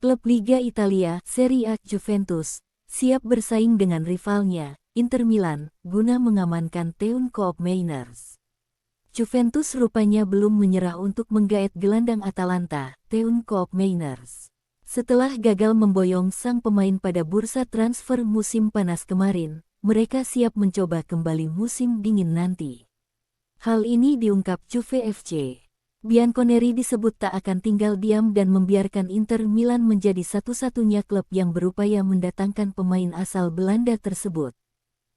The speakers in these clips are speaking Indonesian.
Klub Liga Italia Serie A Juventus siap bersaing dengan rivalnya, Inter Milan, guna mengamankan Teun Koopmeiners. Juventus rupanya belum menyerah untuk menggaet gelandang Atalanta, Teun Koopmeiners. Setelah gagal memboyong sang pemain pada bursa transfer musim panas kemarin, mereka siap mencoba kembali musim dingin nanti. Hal ini diungkap Juve FC. Bianconeri disebut tak akan tinggal diam dan membiarkan Inter Milan menjadi satu-satunya klub yang berupaya mendatangkan pemain asal Belanda tersebut.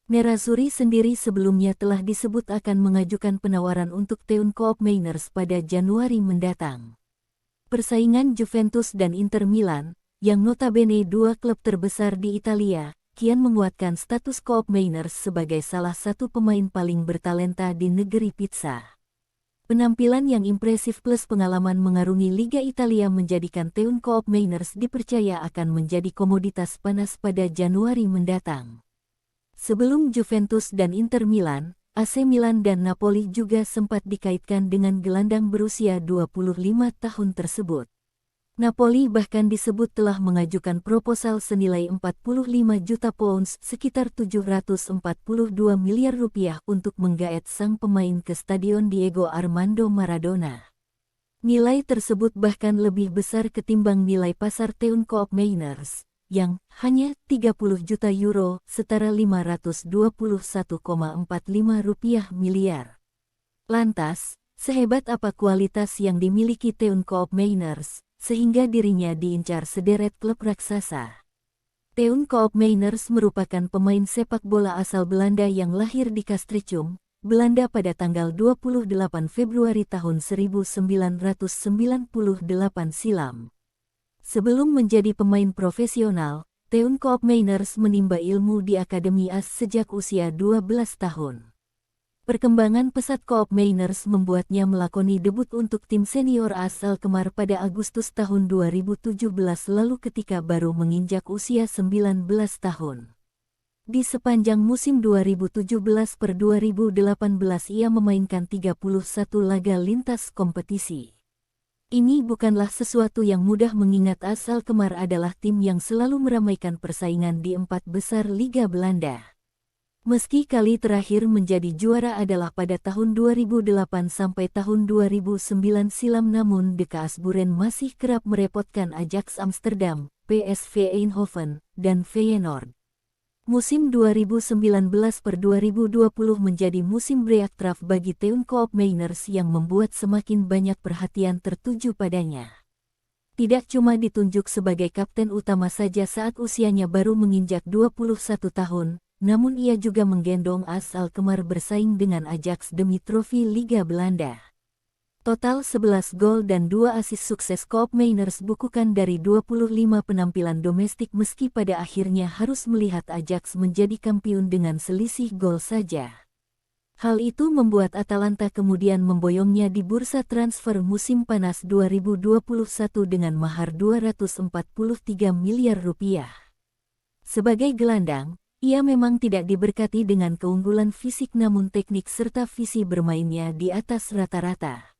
Nerazzurri sendiri sebelumnya telah disebut akan mengajukan penawaran untuk Teun Koopmeiners pada Januari mendatang. Persaingan Juventus dan Inter Milan, yang notabene dua klub terbesar di Italia, kian menguatkan status Koopmeiners sebagai salah satu pemain paling bertalenta di negeri pizza. Penampilan yang impresif plus pengalaman mengarungi Liga Italia menjadikan Teun Koopmeiners dipercaya akan menjadi komoditas panas pada Januari mendatang. Sebelum Juventus dan Inter Milan, AC Milan dan Napoli juga sempat dikaitkan dengan gelandang berusia 25 tahun tersebut. Napoli bahkan disebut telah mengajukan proposal senilai 45 juta pounds sekitar 742 miliar rupiah untuk menggaet sang pemain ke Stadion Diego Armando Maradona. Nilai tersebut bahkan lebih besar ketimbang nilai pasar Teun Koopmeiners, yang hanya 30 juta euro setara 521,45 rupiah miliar. Lantas, sehebat apa kualitas yang dimiliki Teun Koopmeiners, sehingga dirinya diincar sederet klub raksasa? Teun Koopmeiners merupakan pemain sepak bola asal Belanda yang lahir di Castricum, Belanda pada tanggal 28 Februari tahun 1998 silam. Sebelum menjadi pemain profesional, Teun Koopmeiners menimba ilmu di Akademi AS sejak usia 12 tahun. Perkembangan pesat Koopmeiners membuatnya melakoni debut untuk tim senior AS Alkmaar pada Agustus tahun 2017 lalu ketika baru menginjak usia 19 tahun. Di sepanjang musim 2017-2018 ia memainkan 31 laga lintas kompetisi. Ini bukanlah sesuatu yang mudah mengingat AS Alkmaar adalah tim yang selalu meramaikan persaingan di 4 besar Liga Belanda. Meski kali terakhir menjadi juara adalah pada tahun 2008 sampai tahun 2009 silam namun De Kaasburen masih kerap merepotkan Ajax Amsterdam, PSV Eindhoven, dan Feyenoord. Musim 2019-2020 menjadi musim breakthrough bagi Teun Koopmeiners yang membuat semakin banyak perhatian tertuju padanya. Tidak cuma ditunjuk sebagai kapten utama saja saat usianya baru menginjak 21 tahun, namun ia juga menggendong AS Alkmaar bersaing dengan Ajax demi trofi Liga Belanda. Total 11 gol dan 2 assist sukses Koopmeiners bukukan dari 25 penampilan domestik meski pada akhirnya harus melihat Ajax menjadi kampiun dengan selisih gol saja. Hal itu membuat Atalanta kemudian memboyongnya di bursa transfer musim panas 2021 dengan mahar 243 miliar rupiah. Sebagai gelandang, ia memang tidak diberkati dengan keunggulan fisik namun teknik serta visi bermainnya di atas rata-rata.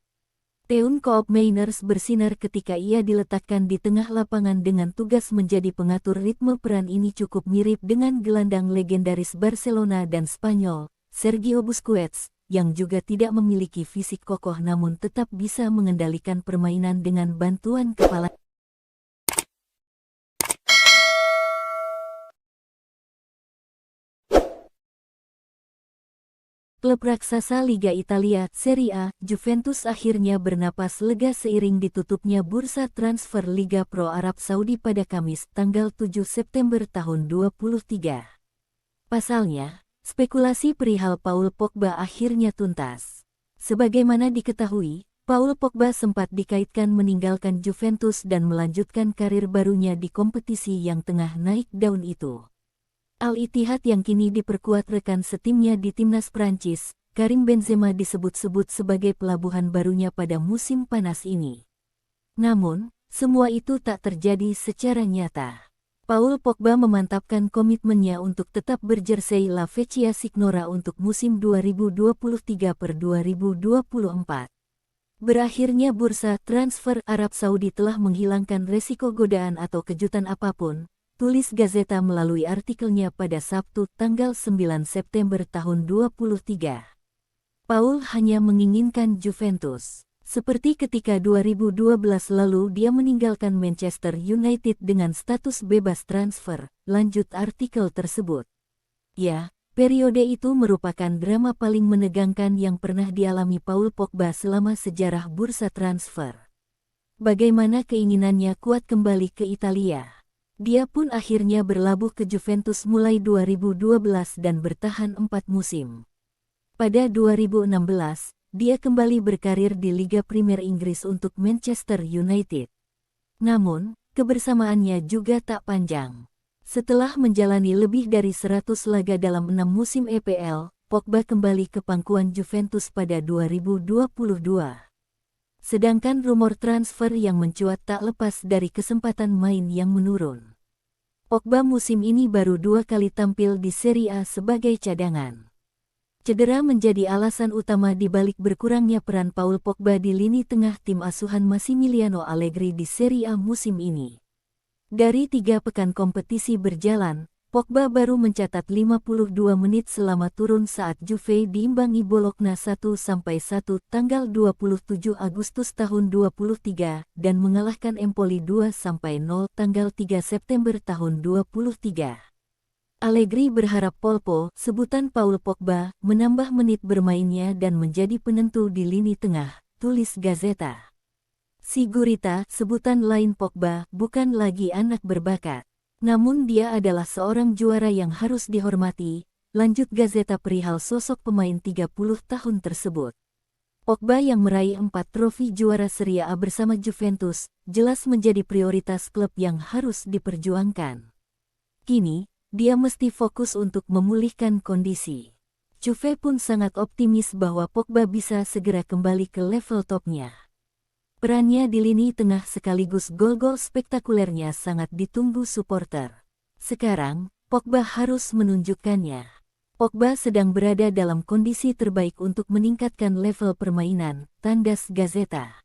Teun Koopmeiners bersinar ketika ia diletakkan di tengah lapangan dengan tugas menjadi pengatur ritme. Peran ini cukup mirip dengan gelandang legendaris Barcelona dan Spanyol, Sergio Busquets, yang juga tidak memiliki fisik kokoh namun tetap bisa mengendalikan permainan dengan bantuan kepala. Klub raksasa Liga Italia Serie A, Juventus akhirnya bernapas lega seiring ditutupnya bursa transfer Liga Pro Arab Saudi pada Kamis, tanggal 7 September tahun 2023. Pasalnya, spekulasi perihal Paul Pogba akhirnya tuntas. Sebagaimana diketahui, Paul Pogba sempat dikaitkan meninggalkan Juventus dan melanjutkan karir barunya di kompetisi yang tengah naik daun itu. Al-Ittihad yang kini diperkuat rekan setimnya di timnas Prancis, Karim Benzema disebut-sebut sebagai pelabuhan barunya pada musim panas ini. Namun, semua itu tak terjadi secara nyata. Paul Pogba memantapkan komitmennya untuk tetap berjersey La Vecchia Signora untuk musim 2023-2024. Berakhirnya bursa transfer Arab Saudi telah menghilangkan resiko godaan atau kejutan apapun, tulis Gazeta melalui artikelnya pada Sabtu tanggal 9 September tahun 2023. Paul hanya menginginkan Juventus. Seperti ketika 2012 lalu dia meninggalkan Manchester United dengan status bebas transfer, lanjut artikel tersebut. Ya, periode itu merupakan drama paling menegangkan yang pernah dialami Paul Pogba selama sejarah bursa transfer. Bagaimana keinginannya kuat kembali ke Italia. Dia pun akhirnya berlabuh ke Juventus mulai 2012 dan bertahan 4 musim. Pada 2016, dia kembali berkarir di Liga Premier Inggris untuk Manchester United. Namun, kebersamaannya juga tak panjang. Setelah menjalani lebih dari 100 laga dalam 6 musim EPL, Pogba kembali ke pangkuan Juventus pada 2022. Sedangkan rumor transfer yang mencuat tak lepas dari kesempatan main yang menurun. Pogba musim ini baru 2 kali tampil di Serie A sebagai cadangan. Cedera menjadi alasan utama di balik berkurangnya peran Paul Pogba di lini tengah tim asuhan Massimiliano Allegri di Serie A musim ini. Dari 3 pekan kompetisi berjalan, Pogba baru mencatat 52 menit selama turun saat Juve diimbangi Bologna 1-1 tanggal 27 Agustus tahun 2023 dan mengalahkan Empoli 2-0 tanggal 3 September tahun 2023. Allegri berharap Polpo, sebutan Paul Pogba, menambah menit bermainnya dan menjadi penentu di lini tengah, tulis Gazeta. Si gurita, sebutan lain Pogba, bukan lagi anak berbakat. Namun dia adalah seorang juara yang harus dihormati, lanjut Gazeta perihal sosok pemain 30 tahun tersebut. Pogba yang meraih 4 trofi juara Serie A bersama Juventus, jelas menjadi prioritas klub yang harus diperjuangkan. Kini, dia mesti fokus untuk memulihkan kondisi. Juve pun sangat optimis bahwa Pogba bisa segera kembali ke level topnya. Perannya di lini tengah sekaligus gol-gol spektakulernya sangat ditunggu supporter. Sekarang, Pogba harus menunjukkannya. Pogba sedang berada dalam kondisi terbaik untuk meningkatkan level permainan, tandas Gazeta.